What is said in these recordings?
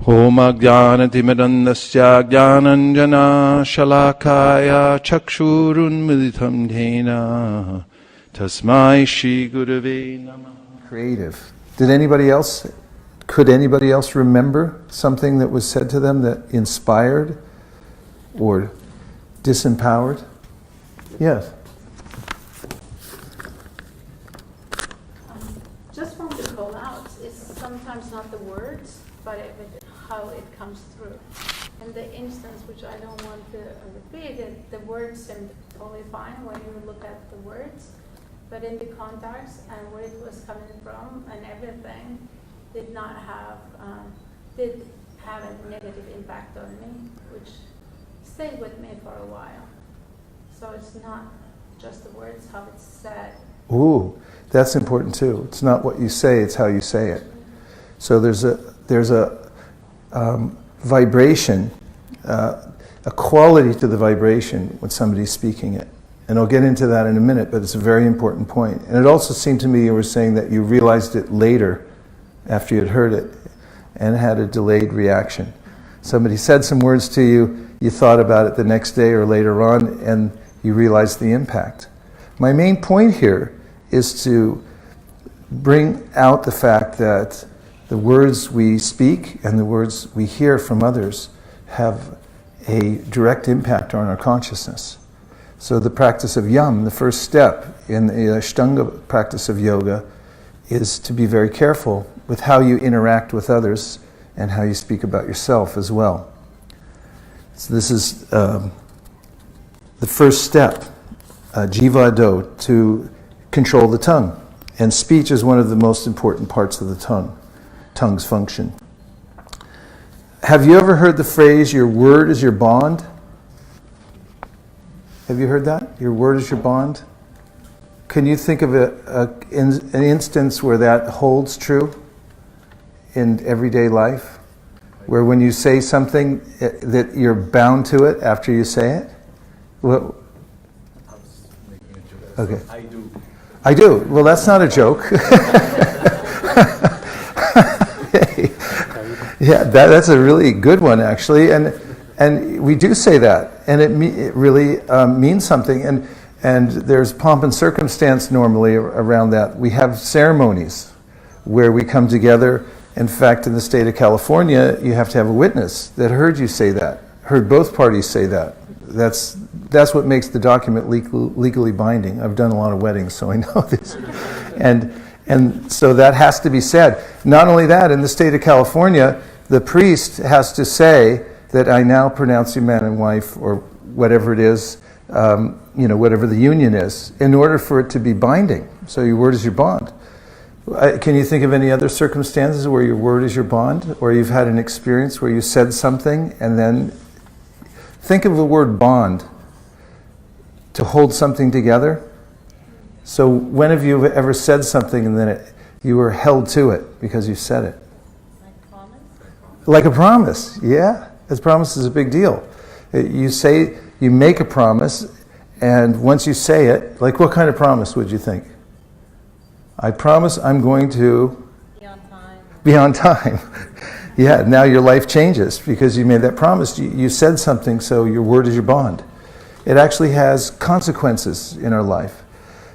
Om Ajnanatimidandasya Jnananjana Shalakaya Chakshurunmilitam Dhena Tasmai Shri Gurave Namah. Creative. Could anybody else remember something that was said to them that inspired or disempowered? Yes. Just want to call out, it's sometimes not the words, but how it comes through. In the instance, which I don't want to repeat, the words seemed totally fine when you look at the words, but in the context and where it was coming from and everything did have a negative impact on me, which stayed with me for a while. So it's not just the words, how it's said. Ooh, that's important too. It's not what you say, it's how you say it. So there's a vibration, a quality to the vibration when somebody's speaking it. And I'll get into that in a minute, but it's a very important point. And it also seemed to me you were saying that you realized it later after you had heard it and had a delayed reaction. Somebody said some words to you, you thought about it the next day or later on, and you realized the impact. My main point here is to bring out the fact that the words we speak and the words we hear from others have a direct impact on our consciousness. So the practice of yam, the first step in the Ashtanga practice of yoga, is to be very careful with how you interact with others and how you speak about yourself as well. So this is the first step, jiva-do, to control the tongue. And speech is one of the most important parts of the tongue's function. Have you ever heard the phrase, your word is your bond? Have you heard that? Your word is your bond? Can you think of an instance where that holds true in everyday life? Where when you say something that you're bound to it after you say it? Well, I was making a joke. Okay. I do. I do. Well, that's not a joke. Yeah, that's a really good one, actually. And we do say that. And it really means something. And there's pomp and circumstance normally around that. We have ceremonies where we come together. In fact, in the state of California, you have to have a witness that heard you say that, heard both parties say that. That's what makes the document legally binding. I've done a lot of weddings, so I know this. And so that has to be said. Not only that, in the state of California, the priest has to say that I now pronounce you man and wife, or whatever it is, whatever the union is, in order for it to be binding. So your word is your bond. Can you think of any other circumstances where your word is your bond, or you've had an experience where you said something and then think of the word bond, to hold something together? So when have you ever said something and then you were held to it because you said it? Like promise? Like a promise, yeah. A promise is a big deal. You make a promise, and once you say it, like what kind of promise would you think? I promise I'm going to be on time. Yeah, now your life changes because you made that promise. You said something, so your word is your bond. It actually has consequences in our life.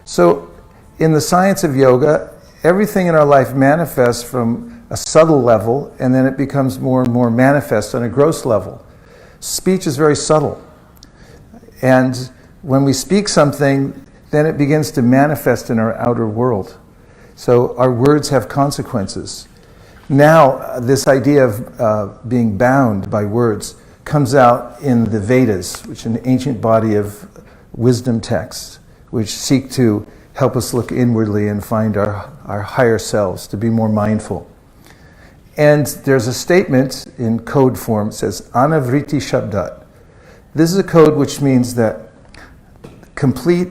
So in the science of yoga, everything in our life manifests from a subtle level, and then it becomes more and more manifest on a gross level. Speech is very subtle. And when we speak something, then it begins to manifest in our outer world. So our words have consequences. Now, this idea of being bound by words comes out in the Vedas, which is an ancient body of wisdom texts, which seek to help us look inwardly and find our higher selves, to be more mindful. And there's a statement in code form, it says, anavriti shabdat. This is a code which means that complete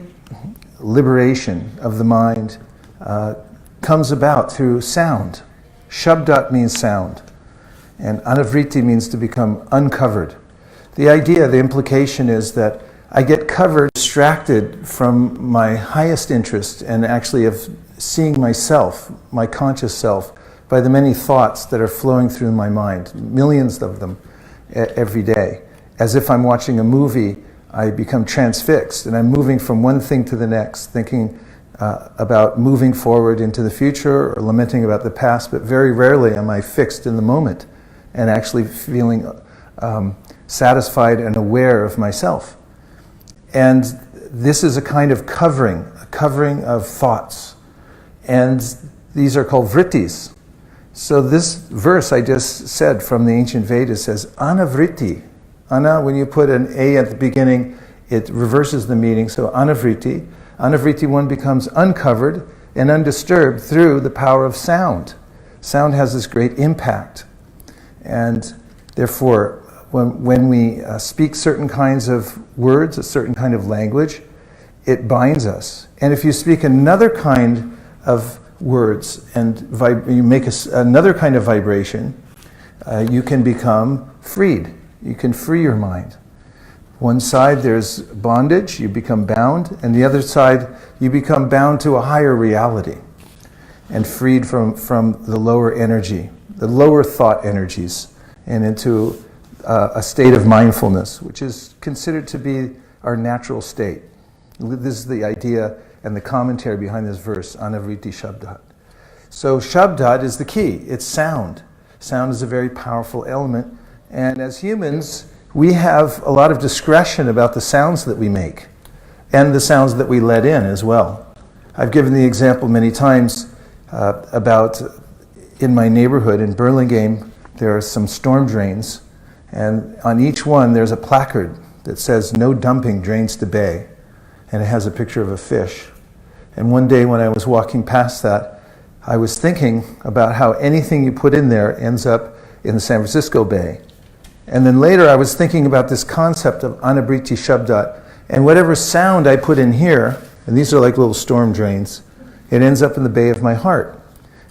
liberation of the mind comes about through sound. Shabdat means sound, and anavriti means to become uncovered. The idea, the implication is that I get covered, distracted from my highest interest, and actually of seeing myself, my conscious self, by the many thoughts that are flowing through my mind, millions of them every day. As if I'm watching a movie, I become transfixed, and I'm moving from one thing to the next, thinking about moving forward into the future or lamenting about the past, but very rarely am I fixed in the moment and actually feeling satisfied and aware of myself. And this is a kind of covering of thoughts. And these are called vrittis. So this verse I just said from the ancient Vedas says, anavritti. Ana, when you put an A at the beginning, it reverses the meaning. So anavritti. Anavritti one becomes uncovered and undisturbed through the power of sound. Sound has this great impact. And therefore, when we speak certain kinds of words, a certain kind of language, it binds us. And if you speak another kind of words and you make another kind of vibration, you can become freed. You can free your mind. One side there's bondage, you become bound, and the other side you become bound to a higher reality and freed from the lower energy, the lower thought energies, and into a state of mindfulness, which is considered to be our natural state. This is the idea and the commentary behind this verse, anavriti shabdat. So shabdat is the key. It's sound. Sound is a very powerful element. And as humans, we have a lot of discretion about the sounds that we make and the sounds that we let in as well. I've given the example many times about in my neighborhood in Burlingame, there are some storm drains, and on each one there's a placard that says, "No dumping drains to bay," and it has a picture of a fish. And one day when I was walking past that, I was thinking about how anything you put in there ends up in the San Francisco Bay. And then later I was thinking about this concept of anabriti shabdat, and whatever sound I put in here, and these are like little storm drains, it ends up in the bay of my heart.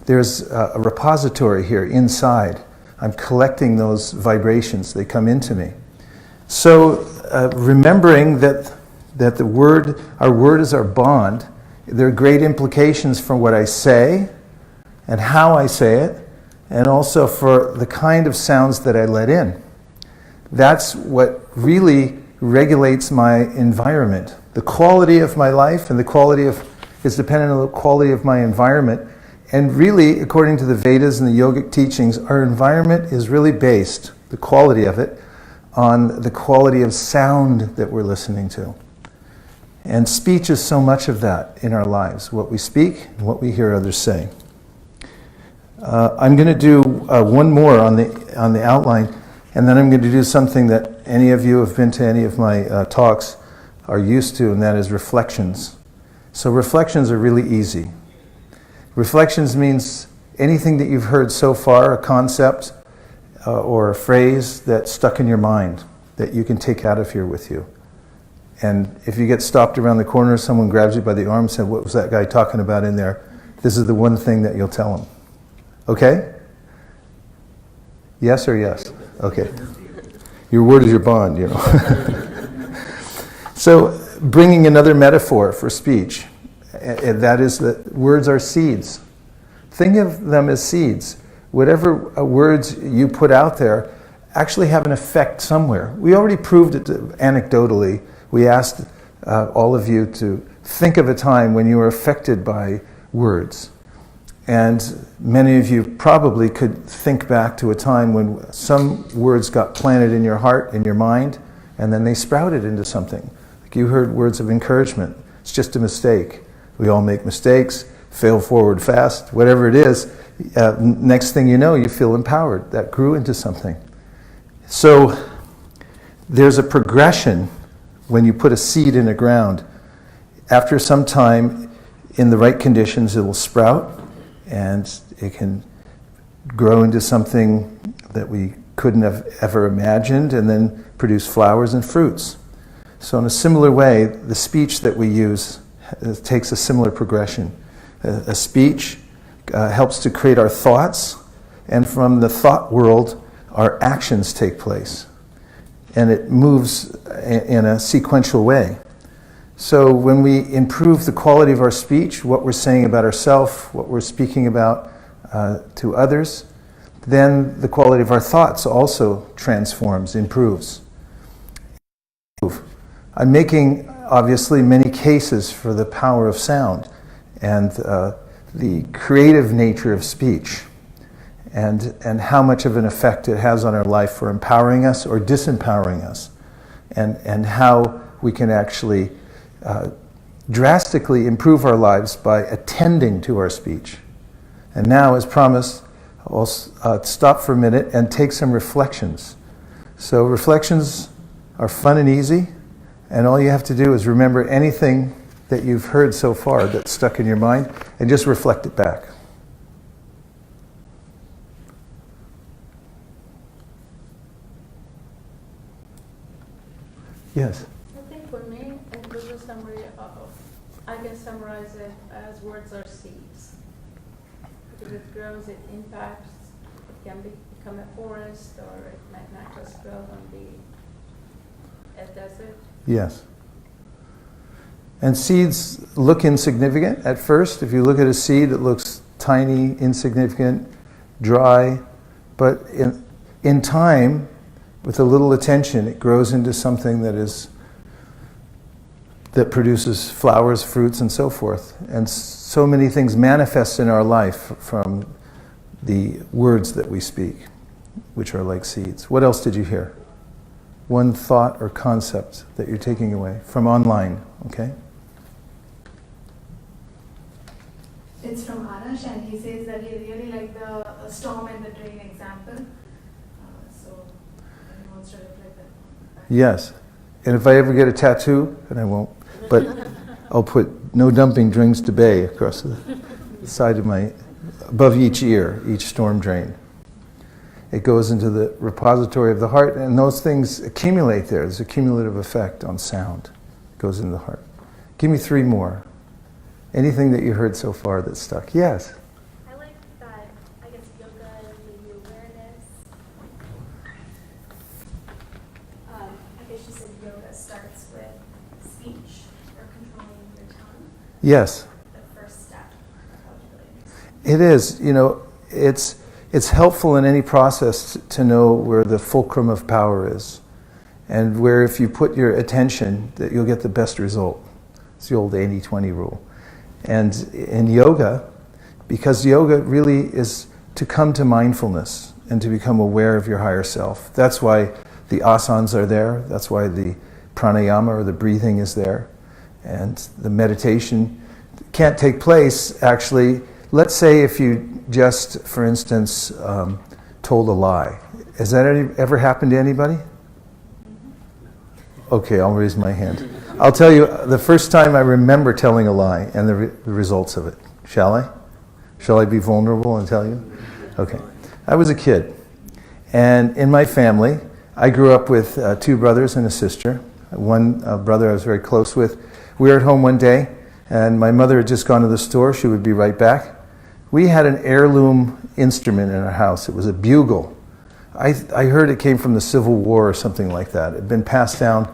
There's a repository here inside. I'm collecting those vibrations, they come into me. So remembering that the word, our word is our bond, there are great implications for what I say and how I say it, and also for the kind of sounds that I let in. That's what really regulates my environment. The quality of my life and the quality of is dependent on the quality of my environment. And really, according to the Vedas and the yogic teachings, our environment is really based, the quality of it, on the quality of sound that we're listening to. And speech is so much of that in our lives, what we speak and what we hear others say. I'm going to do one more on the outline, and then I'm going to do something that any of you who have been to any of my talks are used to, and that is reflections. So reflections are really easy. Reflections means anything that you've heard so far, a concept or a phrase that's stuck in your mind that you can take out of here with you. And if you get stopped around the corner, someone grabs you by the arm and says, "What was that guy talking about in there?" This is the one thing that you'll tell them. Okay? Yes or yes? Okay. Your word is your bond, you know. So, bringing another metaphor for speech, and that is that words are seeds. Think of them as seeds. Whatever words you put out there actually have an effect somewhere. We already proved it anecdotally. We asked all of you to think of a time when you were affected by words. And many of you probably could think back to a time when some words got planted in your heart, in your mind, and then they sprouted into something. Like you heard words of encouragement. It's just a mistake. We all make mistakes, fail forward fast, whatever it is. Next thing you know, you feel empowered. That grew into something. So there's a progression when you put a seed in the ground. After some time, in the right conditions, it will sprout, and it can grow into something that we couldn't have ever imagined, and then produce flowers and fruits. So in a similar way, the speech that we use takes a similar progression. A speech helps to create our thoughts, and from the thought world, our actions take place. And it moves in a sequential way. So when we improve the quality of our speech, what we're saying about ourselves, what we're speaking about, to others, then the quality of our thoughts also transforms, improves. I'm making, obviously, many cases for the power of sound and the creative nature of speech, and how much of an effect it has on our life for empowering us or disempowering us, and how we can actually drastically improve our lives by attending to our speech. And now, as promised, I'll stop for a minute and take some reflections. So reflections are fun and easy, and all you have to do is remember anything that you've heard so far that's stuck in your mind and just reflect it back. Yes? I think for me, it was a summary of, I can summarize it as words are seeds. Because it grows, it impacts, it can become a forest, or it might not just grow and be a desert. Yes. And seeds look insignificant at first. If you look at a seed, it looks tiny, insignificant, dry. But in time, with a little attention, it grows into something that produces flowers, fruits, and so forth. And so many things manifest in our life from the words that we speak, which are like seeds. What else did you hear? One thought or concept that you're taking away from online, okay? It's from Arash, and he says that he really liked the storm and the drain example. So he wants to reflect that. Yes. And if I ever get a tattoo, and I won't, but I'll put "no dumping drinks to bay" across the side of above each ear, each storm drain. It goes into the repository of the heart, and those things accumulate there. There's a cumulative effect on sound. It goes into the heart. Give me 3 more. Anything that you heard so far that stuck? Yes? I like that, I guess, yoga and the awareness. I guess you said yoga starts with speech or controlling your tongue. Yes. The first step. Really It is. You know, it's helpful in any process to know where the fulcrum of power is, and where if you put your attention, that you'll get the best result. It's the old 80-20 rule. And in yoga, because yoga really is to come to mindfulness and to become aware of your higher self. That's why the asanas are there. That's why the pranayama or the breathing is there. And the meditation can't take place, actually. Let's say if you just, for instance, told a lie. Has that ever happened to anybody? Okay, I'll raise my hand. I'll tell you the first time I remember telling a lie and the results of it. Shall I? Shall I be vulnerable and tell you? Okay. I was a kid. And in my family, I grew up with 2 brothers and a sister. One brother I was very close with. We were at home one day, and my mother had just gone to the store. She would be right back. We had an heirloom instrument in our house. It was a bugle. I heard it came from the Civil War or something like that. It had been passed down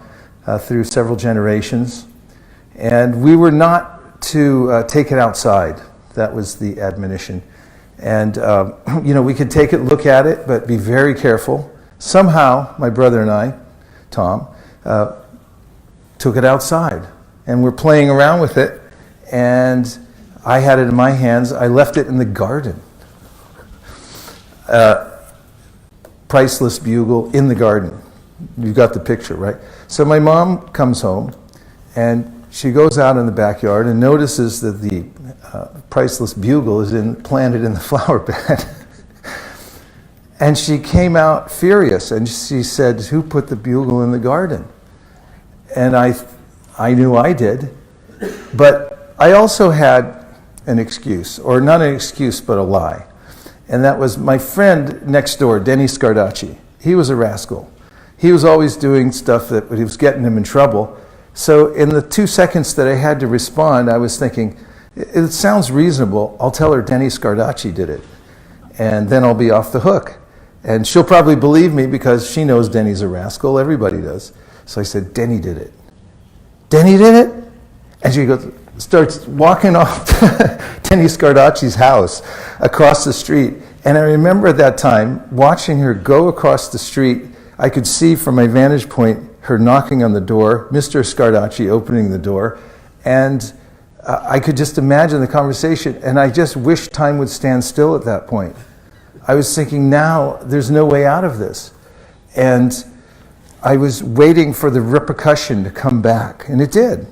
through several generations. And we were not to take it outside. That was the admonition. And, we could take it, look at it, but be very careful. Somehow, my brother and I, Tom, took it outside. And we're playing around with it. And I had it in my hands. I left it in the garden. Priceless bugle in the garden. You got the picture, right? So my mom comes home, and she goes out in the backyard and notices that the priceless bugle is planted in the flower bed. And she came out furious, and she said, "Who put the bugle in the garden?" And I knew I did, but I also had an excuse, or not an excuse, but a lie. And that was my friend next door, Denny Scardacci. He was a rascal. He was always doing stuff that was getting him in trouble. So in the 2 seconds that I had to respond, I was thinking, it sounds reasonable. I'll tell her Denny Scardacci did it. And then I'll be off the hook. And she'll probably believe me because she knows Denny's a rascal. Everybody does. So I said, Denny did it. Denny did it? And she goes, starts walking off Tenny Scardacci's house across the street. And I remember at that time watching her go across the street. I could see from my vantage point her knocking on the door, Mr. Scardacci opening the door, and I could just imagine the conversation, and I just wished time would stand still at that point. I was thinking, now there's no way out of this. And I was waiting for the repercussion to come back, and it did.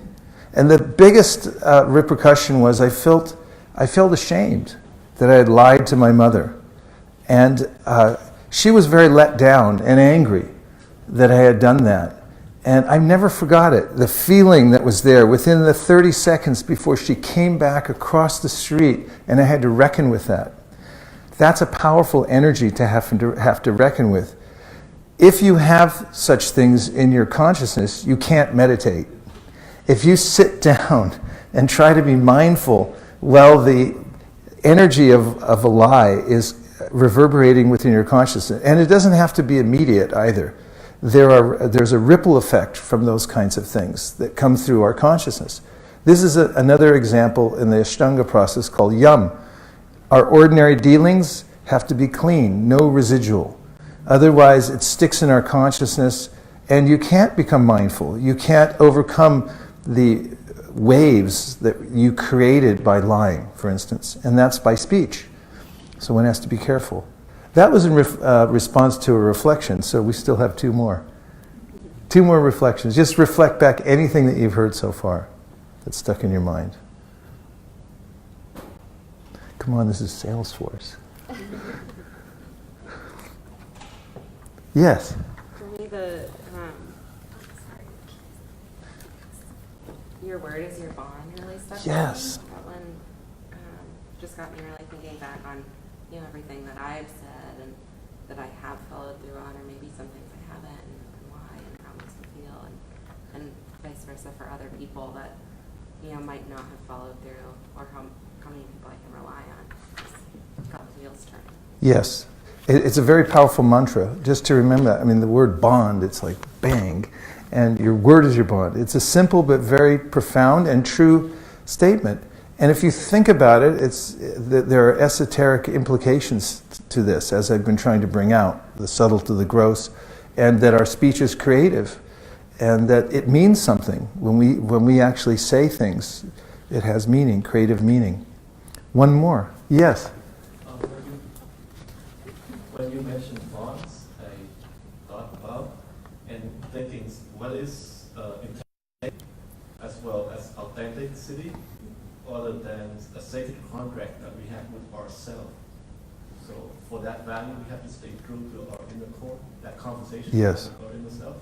And the biggest repercussion was I felt ashamed that I had lied to my mother. And she was very let down and angry that I had done that. And I never forgot it, the feeling that was there within the 30 seconds before she came back across the street, and I had to reckon with that. That's a powerful energy to have to reckon with. If you have such things in your consciousness, you can't meditate. If you sit down and try to be mindful, well, the energy of a lie is reverberating within your consciousness. And it doesn't have to be immediate either. There's a ripple effect from those kinds of things that come through our consciousness. This is another example in the Ashtanga process called yam. Our ordinary dealings have to be clean, no residual. Otherwise, it sticks in our consciousness, and you can't become mindful. You can't overcome the waves that you created by lying, for instance, and that's by speech. So one has to be careful. That was in response to a reflection, so we still have two more. Two more reflections. Just reflect back anything that you've heard so far that's stuck in your mind. Come on, this is Salesforce. Yes? For me, your word is your bond really stuck. Yes. With me. That one just got me really thinking back on everything that I've said and that I have followed through on, or maybe some things I haven't, and why, and how it makes me feel, and vice versa for other people that might not have followed through, or how many people I can rely on. Got the wheels turning. Yes. It's a very powerful mantra, just to remember that. I mean, the word bond, it's like bang, and your word is your bond. It's a simple but very profound and true statement. And if you think about it, there are esoteric implications to this, as I've been trying to bring out, the subtle to the gross, and that our speech is creative, and that it means something. When we actually say things, it has meaning, creative meaning. One more. Yes? When you mentioned bonds, I thought about and thinking, what is integrity as well as authenticity, other than a sacred contract that we have with ourselves. So for that value, we have to stay true to our inner core, that conversation Yes. with our inner self.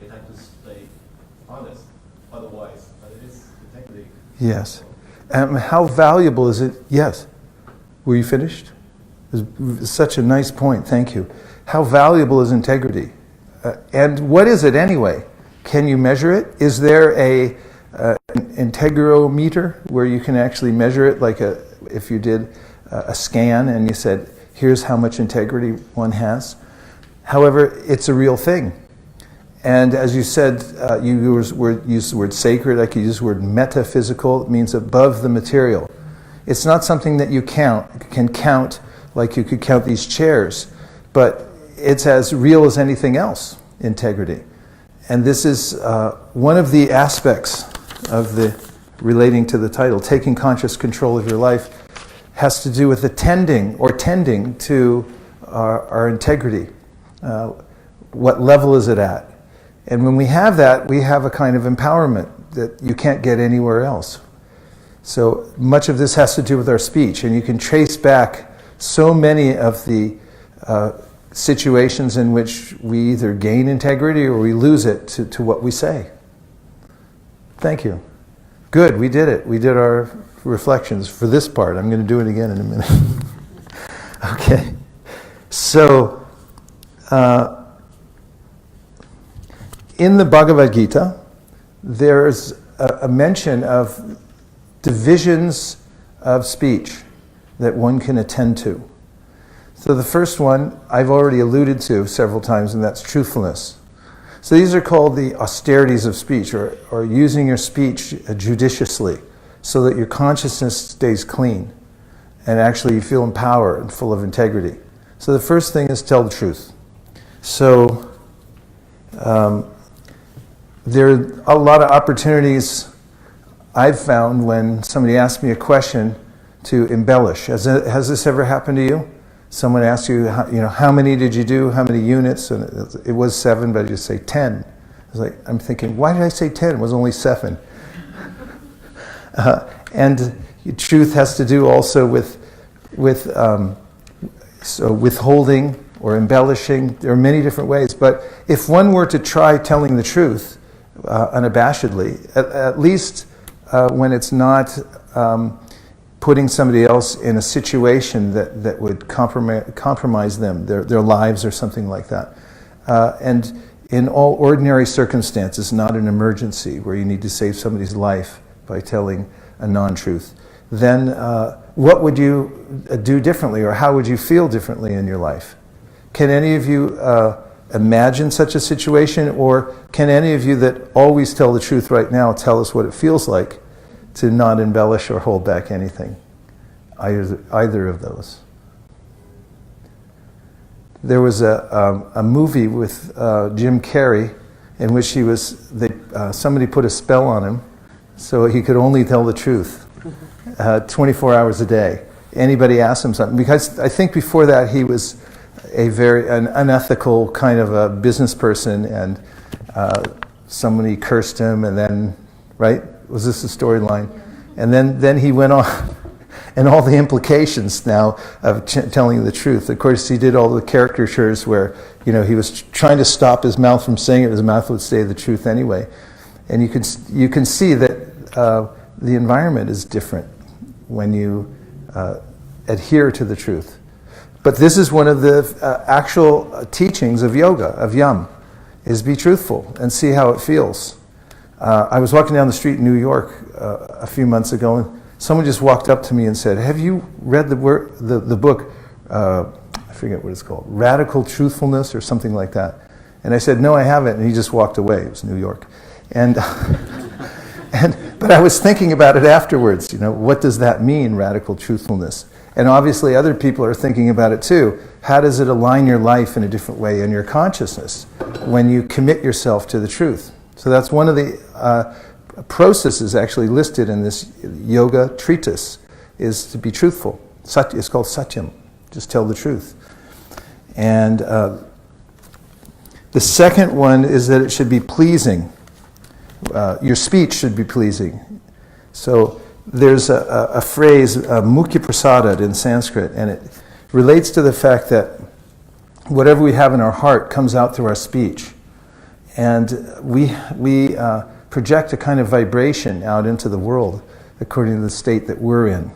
It has to stay honest. Otherwise, it is integrity. Yes. How valuable is it? Yes. Were you finished? It's such a nice point. Thank you. How valuable is integrity? And what is it anyway? Can you measure it? Is there an integrometer where you can actually measure it, like if you did a scan and you said, here's how much integrity one has? However, it's a real thing. And as you said, you used the word sacred, I could use the word metaphysical. It means above the material. It's not something that you can count like you could count these chairs, but it's as real as anything else, integrity. And this is one of the aspects of the relating to the title, taking conscious control of your life, has to do with tending to our integrity. What level is it at? And when we have that, we have a kind of empowerment that you can't get anywhere else. So much of this has to do with our speech, and you can trace back so many of the situations in which we either gain integrity or we lose it to what we say. Thank you. Good, we did it. We did our reflections for this part. I'm going to do it again in a minute. Okay. So, in the Bhagavad-gita, there's a mention of divisions of speech that one can attend to. So the first one I've already alluded to several times, and that's truthfulness. So these are called the austerities of speech, or using your speech judiciously. so that your consciousness stays clean and actually you feel empowered and full of integrity. So the first thing is tell the truth. So there are a lot of opportunities I've found when somebody asks me a question to embellish. Has this ever happened to you? Someone asks you, how many did you do? How many units? And it was 7, but I just say 10. It's like, I'm thinking, why did I say 10? It was only 7. And truth has to do also with withholding or embellishing. There are many different ways. But if one were to try telling the truth unabashedly, at least when it's not putting somebody else in a situation that would compromise them, their lives or something like that. And in all ordinary circumstances, not an emergency where you need to save somebody's life by telling a non-truth, then what would you do differently, or how would you feel differently in your life? Can any of you imagine such a situation, or can any of you that always tell the truth right now tell us what it feels like to not embellish or hold back anything? Either of those. There was a movie with Jim Carrey in which somebody put a spell on him so he could only tell the truth 24 hours a day. Anybody asked him something, because I think before that he was an unethical kind of a business person, and somebody cursed him, and then, right? Was this the storyline? And then he went on, and all the implications now of telling the truth. Of course, he did all the caricatures where, he was trying to stop his mouth from saying it, his mouth would say the truth anyway. And you can see that the environment is different when you adhere to the truth. But this is one of the actual teachings of yoga, of yam, is be truthful and see how it feels. I was walking down the street in New York a few months ago, and someone just walked up to me and said, "Have you read the book, I forget what it's called, Radical Truthfulness," or something like that? And I said, "No, I haven't." And he just walked away. It was New York. And but I was thinking about it afterwards. What does that mean, radical truthfulness? And obviously other people are thinking about it too. How does it align your life in a different way in your consciousness when you commit yourself to the truth? So that's one of the processes actually listed in this yoga treatise, is to be truthful. It's called satyam. Just tell the truth. And the second one is that it should be pleasing. Your speech should be pleasing. So there's a phrase, mukhi prasadat in Sanskrit, and it relates to the fact that whatever we have in our heart comes out through our speech. And we project a kind of vibration out into the world according to the state that we're in.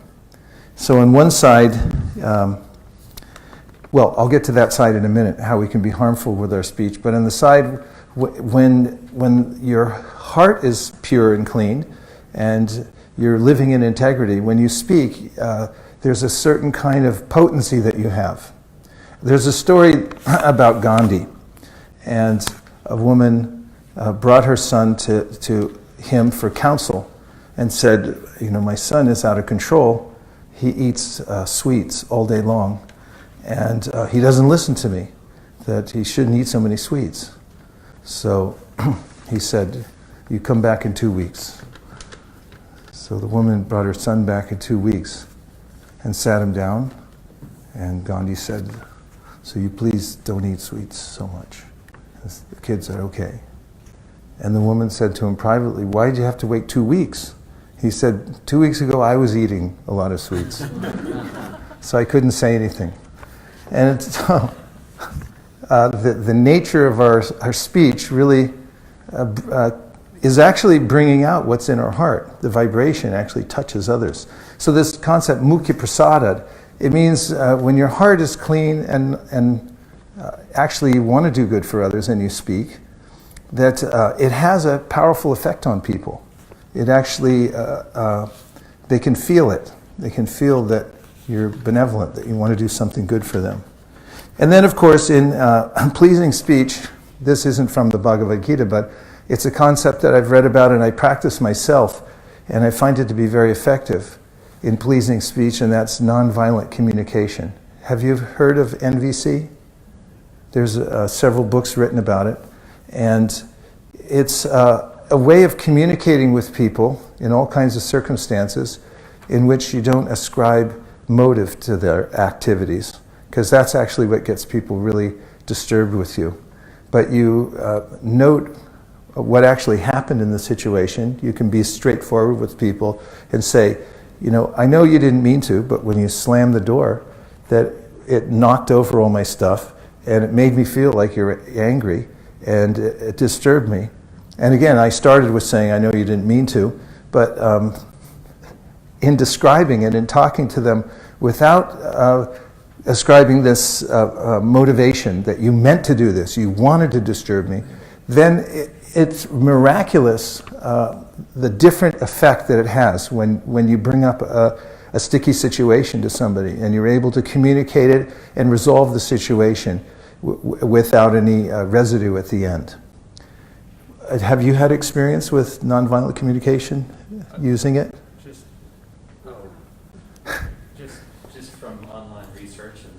So on one side, I'll get to that side in a minute, how we can be harmful with our speech. But on the side, when your heart is pure and clean, and you're living in integrity, when you speak, there's a certain kind of potency that you have. There's a story about Gandhi, and a woman brought her son to him for counsel and said, my son is out of control. He eats sweets all day long, and he doesn't listen to me, that he shouldn't eat so many sweets. So he said, "You come back in 2 weeks." So the woman brought her son back in 2 weeks and sat him down, and Gandhi said, "So you please don't eat sweets so much." And the kid said, "Okay." And the woman said to him privately, "Why did you have to wait 2 weeks?" He said, 2 weeks ago I was eating a lot of sweets, so I couldn't say anything. And the nature of our speech really is actually bringing out what's in our heart. The vibration actually touches others. So this concept, mukhi prasadat, it means when your heart is clean and actually you want to do good for others and you speak, that it has a powerful effect on people. It actually, they can feel it. They can feel that you're benevolent, that you want to do something good for them. And then, of course, in pleasing speech, this isn't from the Bhagavad-gita, but it's a concept that I've read about and I practice myself, and I find it to be very effective in pleasing speech, and that's nonviolent communication. Have you heard of NVC? There's several books written about it, and it's a way of communicating with people in all kinds of circumstances in which you don't ascribe motive to their activities, because that's actually what gets people really disturbed with you. But you note what actually happened in the situation. You can be straightforward with people and say, you know, I know you didn't mean to, but when you slammed the door, that it knocked over all my stuff, and it made me feel like you're angry, and it disturbed me. And again, I started with saying, I know you didn't mean to, but in describing it and talking to them without ascribing this motivation that you meant to do this, you wanted to disturb me, then it's miraculous the different effect that it has when you bring up a sticky situation to somebody and you're able to communicate it and resolve the situation without any residue at the end. Have you had experience with nonviolent communication, using it? Just from online research and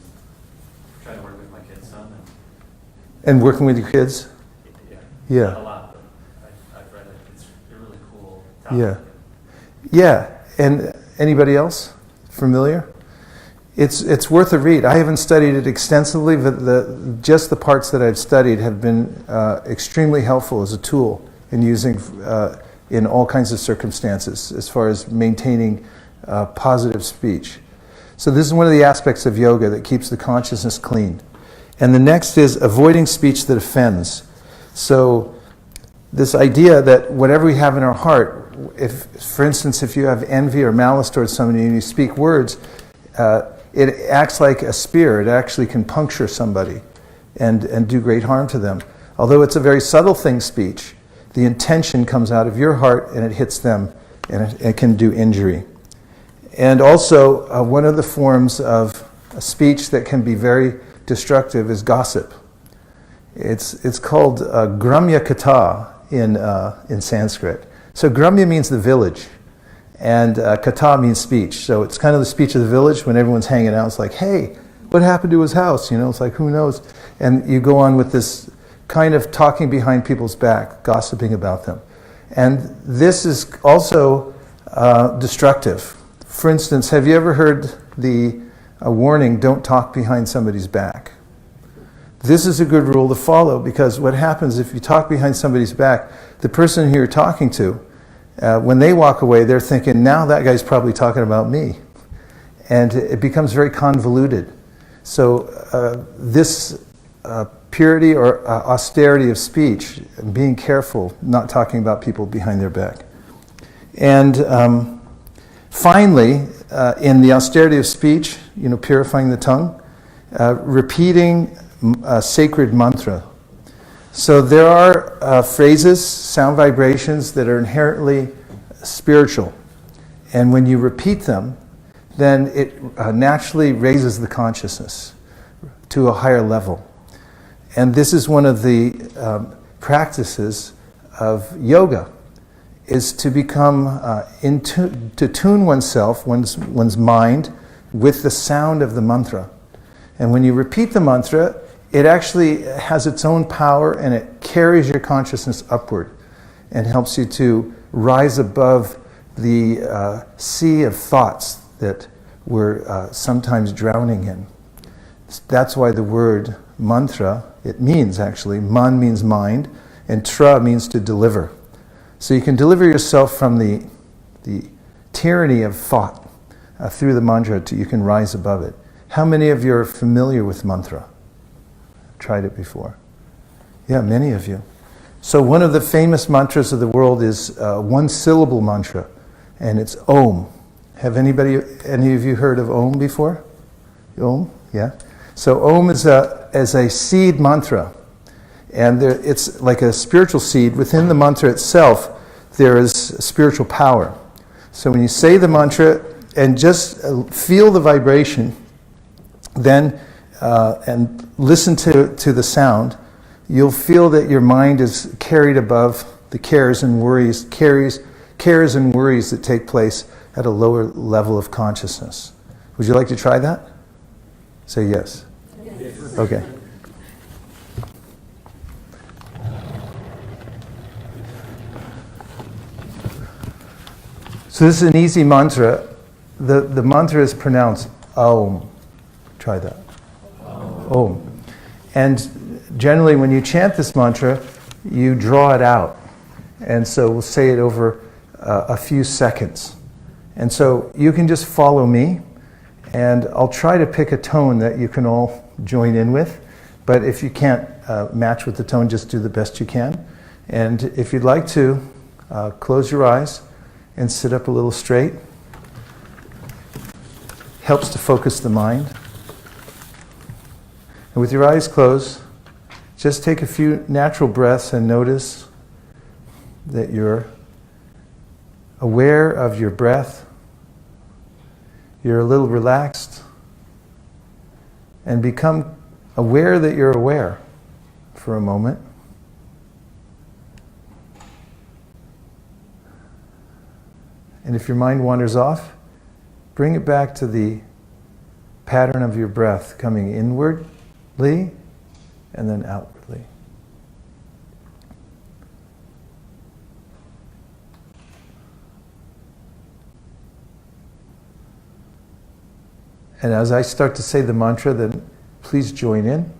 trying to work with my kids' son. And working with your kids? Yeah. Not a lot, but I've read it. It's a really cool topic. Yeah. Yeah. And anybody else familiar? It's worth a read. I haven't studied it extensively, but just the parts that I've studied have been extremely helpful as a tool in using in all kinds of circumstances as far as maintaining positive speech. So this is one of the aspects of yoga that keeps the consciousness clean. And the next is avoiding speech that offends. So this idea that whatever we have in our heart, if, for instance, if you have envy or malice towards somebody and you speak words, it acts like a spear. It actually can puncture somebody and do great harm to them. Although it's a very subtle thing, speech, the intention comes out of your heart and it hits them and it can do injury. And also, one of the forms of speech that can be very destructive is gossip. It's called gramya katha in Sanskrit. So gramya means the village. And katha means speech. So it's kind of the speech of the village when everyone's hanging out. It's like, hey, what happened to his house? You know, it's like, who knows? And you go on with this kind of talking behind people's back, gossiping about them. And this is also destructive. For instance, have you ever heard the warning, don't talk behind somebody's back? This is a good rule to follow, because what happens if you talk behind somebody's back, the person who you're talking to, when they walk away, they're thinking, now that guy's probably talking about me. And it becomes very convoluted. So this purity or austerity of speech, being careful, not talking about people behind their back. And finally, in the austerity of speech, you know, purifying the tongue, repeating a sacred mantra. So there are phrases, sound vibrations that are inherently spiritual. And when you repeat them, then it naturally raises the consciousness to a higher level. And this is one of the practices of yoga, is to become to tune oneself, one's mind, with the sound of the mantra. And when you repeat the mantra, it actually has its own power and it carries your consciousness upward and helps you to rise above the sea of thoughts that we're sometimes drowning in. That's why the word mantra, it means actually, man means mind, and tra means to deliver. So you can deliver yourself from the tyranny of thought through the mantra, you can rise above it. How many of you are familiar with mantra? Tried it before? Yeah, many of you. So one of the famous mantras of the world is one syllable mantra, and it's Om. Have any of you heard of Om before? Om, yeah. So Om is a seed mantra, and it's like a spiritual seed. Within the mantra itself, there is spiritual power. So when you say the mantra and just feel the vibration, then and listen to the sound, you'll feel that your mind is carried above the cares and worries, carries cares and worries that take place at a lower level of consciousness. Would you like to try that? Say yes. Yes. Okay. So this is an easy mantra. The mantra is pronounced Om. Try that. Om. And generally when you chant this mantra, you draw it out. And so we'll say it over a few seconds. And so you can just follow me, and I'll try to pick a tone that you can all join in with. But if you can't match with the tone, just do the best you can. And if you'd like to, close your eyes and sit up a little straight. Helps to focus the mind. And with your eyes closed, just take a few natural breaths and notice that you're aware of your breath. You're a little relaxed. And become aware that you're aware for a moment. And if your mind wanders off, bring it back to the pattern of your breath coming inwardly and then outwardly. And as I start to say the mantra, then please join in.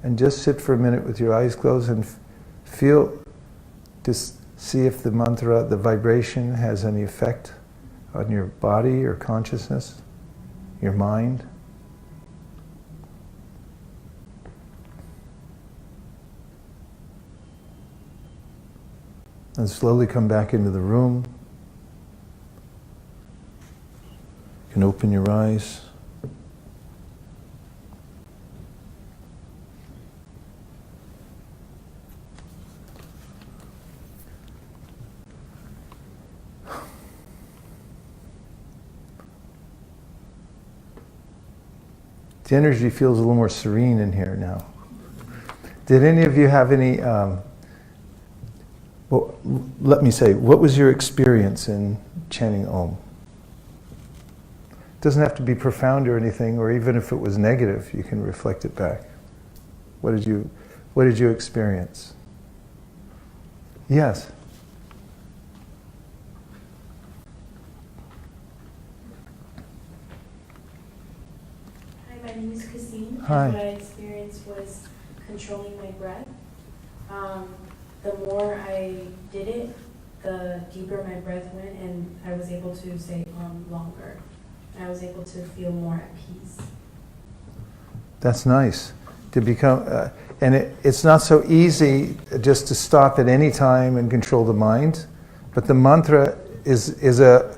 And just sit for a minute with your eyes closed and feel, just see if the mantra, the vibration has any effect on your body or consciousness, your mind. And slowly come back into the room. You can open your eyes. The energy feels a little more serene in here now. Did any of you have any, well, let me say, what was your experience in chanting Om? It doesn't have to be profound or anything, or even if it was negative, you can reflect it back. What did you experience? Yes. My name is Christine. Hi. And what I experienced was controlling my breath. The more I did it, the deeper my breath went, and I was able to say longer. I was able to feel more at peace. That's nice. To become, and it's not so easy just to stop at any time and control the mind, but the mantra is a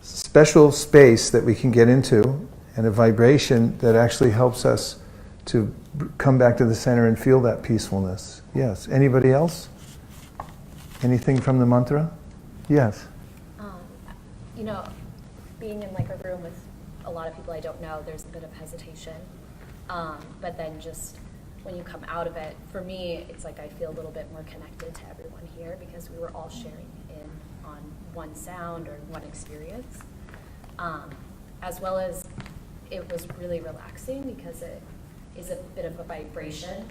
special space that we can get into, and a vibration that actually helps us to come back to the center and feel that peacefulness. Yes. Anybody else? Anything from the mantra? Yes. You know, being in like a room with a lot of people I don't know, there's a bit of hesitation. But then just when you come out of it, for me, it's like I feel a little bit more connected to everyone here because we were all sharing in on one sound or one experience, as well as it was really relaxing because it is a bit of a vibration.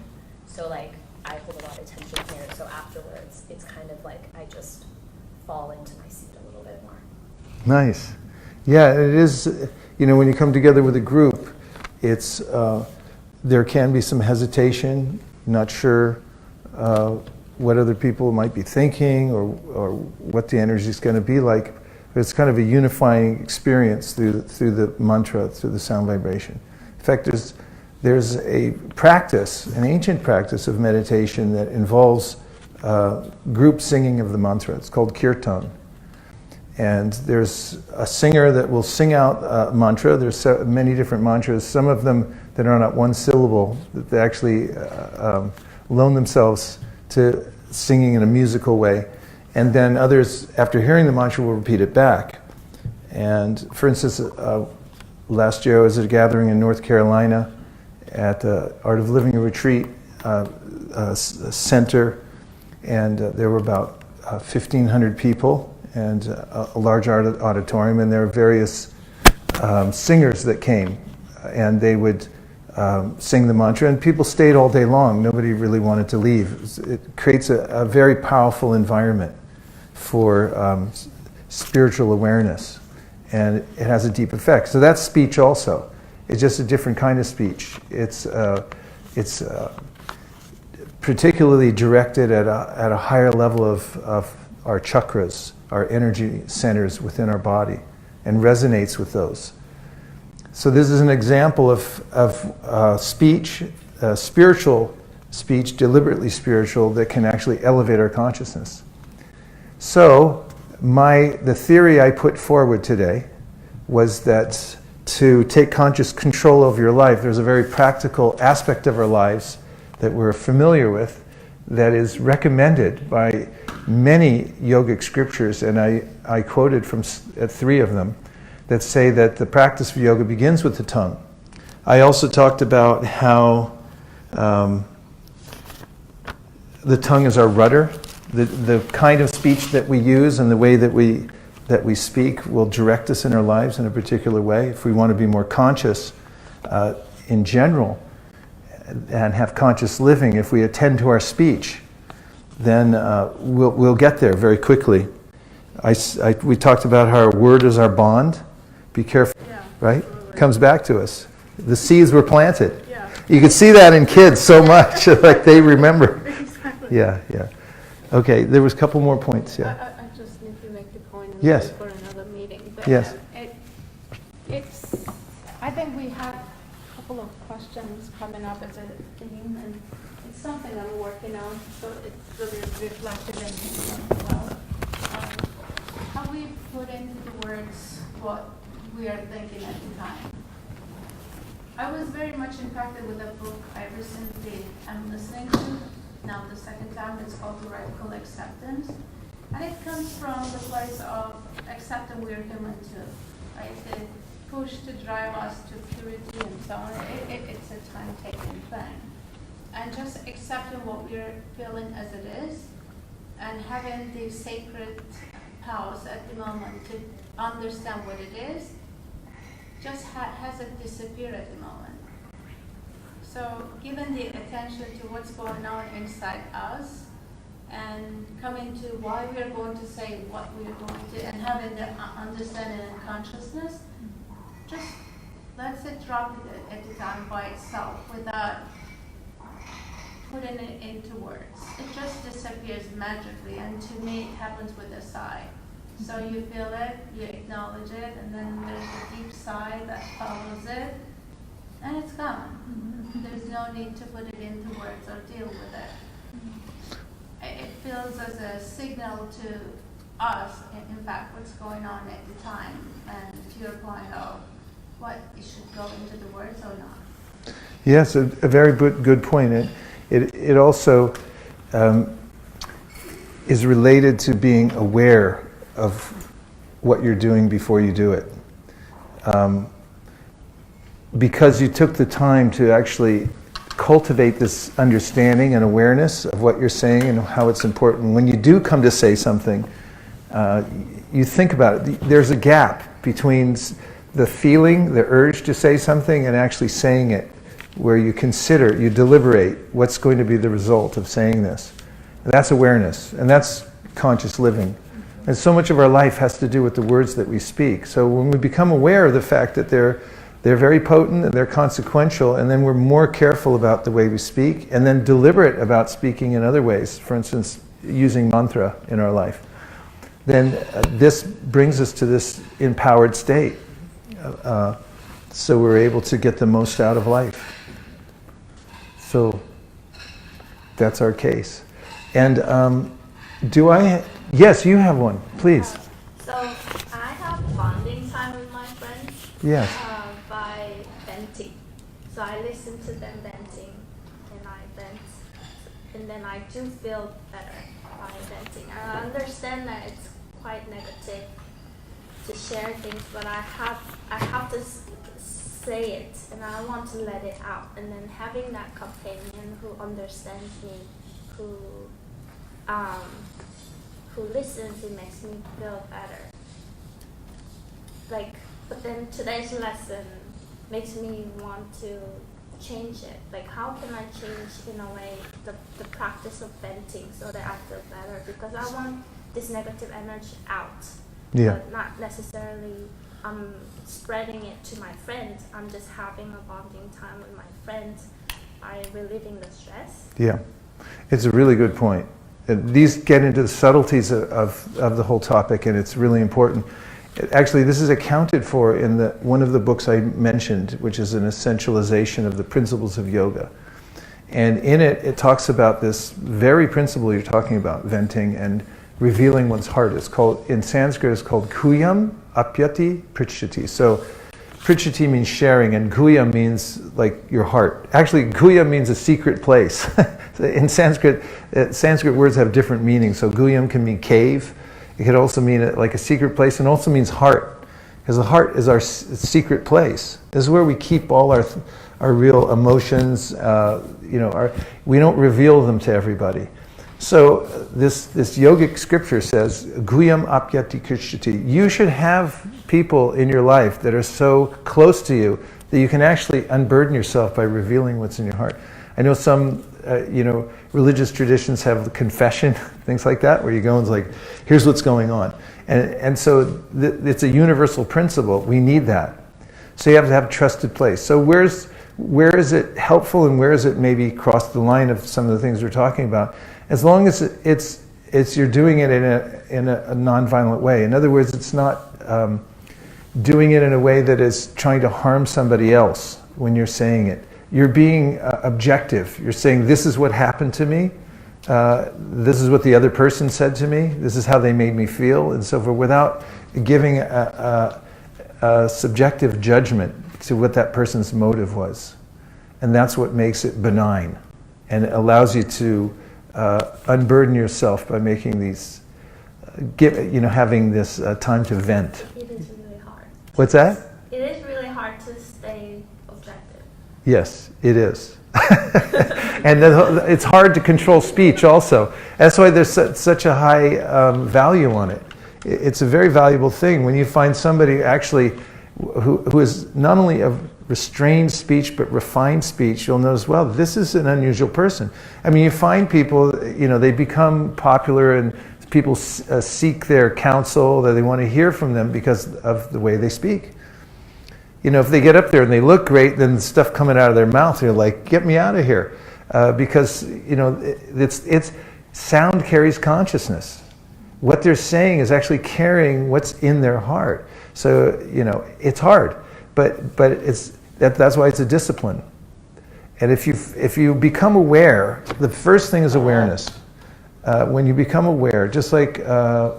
So like I hold a lot of tension here, so afterwards it's kind of like I just fall into my seat a little bit more. Nice. Yeah, it is, when you come together with a group, it's there can be some hesitation, not sure what other people might be thinking or what the energy is going to be like. But it's kind of a unifying experience through the mantra, through the sound vibration. In fact, there's a practice, an ancient practice of meditation that involves group singing of the mantra. It's called kirtan. And there's a singer that will sing out a mantra. There's many different mantras, some of them that are not one syllable, that they actually loan themselves to singing in a musical way. And then others, after hearing the mantra, will repeat it back. And for instance, last year I was at a gathering in North Carolina at the Art of Living Retreat Center, and there were about 1,500 people and a large auditorium, and there were various singers that came, and they would sing the mantra, and people stayed all day long. Nobody really wanted to leave. It creates a very powerful environment for spiritual awareness, and it has a deep effect. So that's speech also. It's just a different kind of speech. It's particularly directed at a higher level of our chakras, our energy centers within our body, and resonates with those. So this is an example of speech, spiritual speech, deliberately spiritual, that can actually elevate our consciousness. So the theory I put forward today was that to take conscious control of your life, there's a very practical aspect of our lives that we're familiar with that is recommended by many yogic scriptures, and I quoted from 3 of them that say that the practice of yoga begins with the tongue. I also talked about how the tongue is our rudder. The kind of speech that we use and the way that we speak will direct us in our lives in a particular way. If we want to be more conscious in general and have conscious living, if we attend to our speech, then we'll get there very quickly. We talked about how our word is our bond. Be careful, right? Comes back to us. The seeds were planted. Yeah. You can see that in kids so much, like they remember. Exactly. Yeah. Okay, there was a couple more points. Yeah. I just need to make the point Yes. for another meeting. But, Yes. I think we have a couple of questions coming up as a theme, and it's something I'm working on, so it's really reflected in this one as well. How we put into the words what we are thinking at the time. I was very much impacted with a book I recently am listening to. Now the second time, it's called The Radical Acceptance. And it comes from the place of accepting we're human too. Right? The push to drive us to purity and so on. It's a time-taking thing. And just accepting what we're feeling as it is, and having the sacred pause at the moment to understand what it is, just hasn't disappeared at the moment. So giving the attention to what's going on inside us, and coming to why we are going to say what we are going to, and having the understanding and consciousness, just lets it drop at the time by itself without putting it into words. It just disappears magically, and to me it happens with a sigh. So you feel it, you acknowledge it, and then there's a deep sigh that follows it, and it's gone. There's no need to put it into words or deal with it. It feels as a signal to us, in fact, what's going on at the time, and to your point of what it should go into the words or not. Yes, a very good point. It also is related to being aware of what you're doing before you do it. Because you took the time to actually cultivate this understanding and awareness of what you're saying and how it's important. When you do come to say something, You think about it. There's a gap between the feeling, the urge to say something, and actually saying it, where you consider, you deliberate what's going to be the result of saying this. And that's awareness, and that's conscious living. And so much of our life has to do with the words that we speak. So when we become aware of the fact that they're very potent and they're consequential, and then we're more careful about the way we speak, and then deliberate about speaking in other ways, for instance, using mantra in our life, then this brings us to this empowered state. So we're able to get the most out of life. So that's our case. And yes, you have one, please. So I have bonding time with my friends. Yes. By venting. So I listen to them venting, and I vent, and then I do feel better by venting. I understand that it's quite negative to share things, but I have to say it, and I want to let it out. And then having that companion who understands me, who listens, it makes me feel better. But then today's lesson makes me want to change it. Like, how can I change, in a way, the practice of venting so that I feel better? Because I want this negative energy out. Yeah. But not necessarily spreading it to my friends. I'm just having a bonding time with my friends by relieving the stress. Yeah. It's a really good point. These get into the subtleties of the whole topic, and it's really important. Actually, this is accounted for in one of the books I mentioned, which is an essentialization of the principles of yoga. And in it, it talks about this very principle you're talking about, venting and revealing one's heart. It's called, in Sanskrit, it's called kuyam apyati prichyati. So prichyati means sharing, and guya means like your heart. Actually, guya means a secret place. In Sanskrit, Sanskrit words have different meanings. So guyam can mean cave. It could also mean like a secret place, and also means heart, because the heart is our secret place. This is where we keep all our real emotions. We don't reveal them to everybody. So this yogic scripture says, "Guyam apyati krishyati." You should have people in your life that are so close to you that you can actually unburden yourself by revealing what's in your heart. I know some religious traditions have confession, things like that, where you go and it's like, here's what's going on. And so it's a universal principle. We need that. So you have to have a trusted place. So where is it helpful, and where is it maybe crossed the line of some of the things we're talking about? As long as it's you're doing it in a non-violent way. In other words, it's not doing it in a way that is trying to harm somebody else when you're saying it. You're being objective. You're saying, this is what happened to me. This is what the other person said to me. This is how they made me feel, and so forth, without giving a subjective judgment to what that person's motive was. And that's what makes it benign, and it allows you to unburden yourself by making these, having this time to vent. It is really hard. What's that? It is really hard to stay objective. Yes, it is. And it's hard to control speech also. That's why there's such a high value on it. It's a very valuable thing when you find somebody actually who is not only of restrained speech but refined speech. You'll notice, well, this is an unusual person. I mean, you find people, they become popular and people seek their counsel, that they want to hear from them because of the way they speak. If they get up there and they look great, then stuff coming out of their mouth, you're like, get me out of here. Because, it's sound carries consciousness. What they're saying is actually carrying what's in their heart. So, it's hard, but that's why it's a discipline. And if you become aware, the first thing is awareness. When you become aware, just like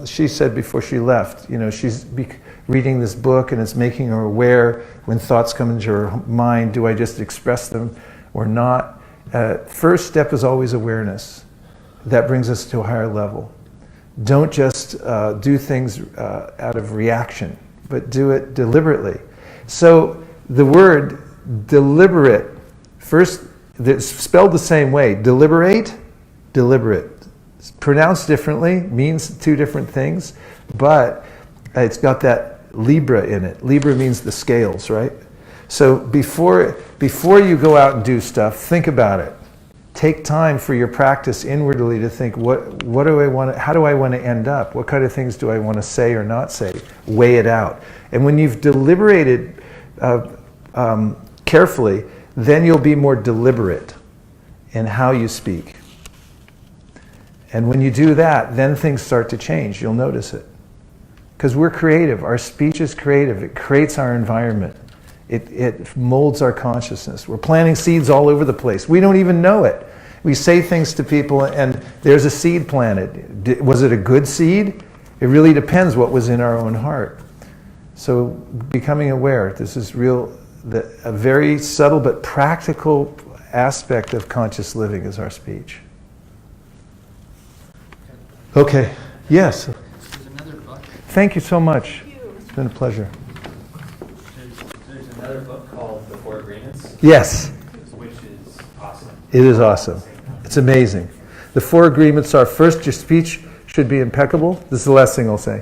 she said before she left, she's reading this book and it's making her aware when thoughts come into her mind, do I just express them or not? First step is always awareness. That brings us to a higher level. Don't just do things out of reaction, but do it deliberately. So the word deliberate, first, it's spelled the same way. Deliberate, deliberate. It's pronounced differently, means two different things, but it's got that Libra in it. Libra means the scales, right? So before you go out and do stuff, think about it. Take time for your practice inwardly to think, what do I want? How do I want to end up? What kind of things do I want to say or not say? Weigh it out. And when you've deliberated carefully, then you'll be more deliberate in how you speak. And when you do that, then things start to change. You'll notice it. Because we're creative. Our speech is creative. It creates our environment. It molds our consciousness. We're planting seeds all over the place. We don't even know it. We say things to people and there's a seed planted. Was it a good seed? It really depends what was in our own heart. So becoming aware, this is a very subtle but practical aspect of conscious living is our speech. Okay, yes. There's another book. Thank you so much. It's been a pleasure. There's another book called The Four-Agreements. Yes. Which is awesome. It is awesome. It's amazing. The four agreements are: first, your speech should be impeccable. This is the last thing I'll say.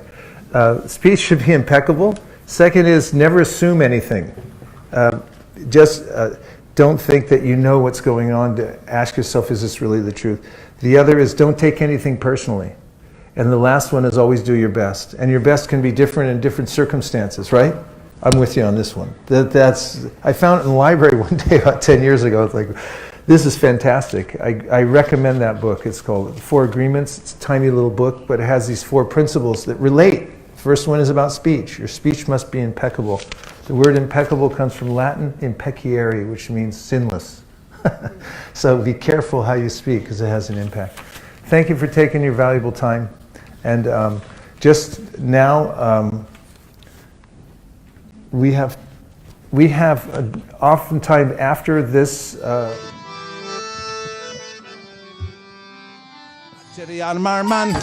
Speech should be impeccable. Second is never assume anything. Don't think that you know what's going on. To ask yourself, is this really the truth? The other is don't take anything personally. And the last one is always do your best. And your best can be different in different circumstances, right? I'm with you on this one. I found it in the library one day about 10 years ago. It's like, this is fantastic. I recommend that book. It's called Four Agreements. It's a tiny little book, but it has these four principles that relate. First one is about speech. Your speech must be impeccable. The word impeccable comes from Latin impecciare, which means sinless. So be careful how you speak because it has an impact. Thank you for taking your valuable time. And just now, we have oftentimes after this. Nachari Marman,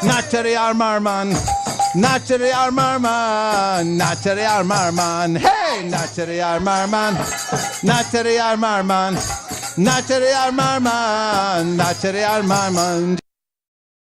Nachari Marman, Nachari Marman, Nachari Marman, hey, Nachari Marman, Nachari Marman, Nachari Marman, Nachari Marman.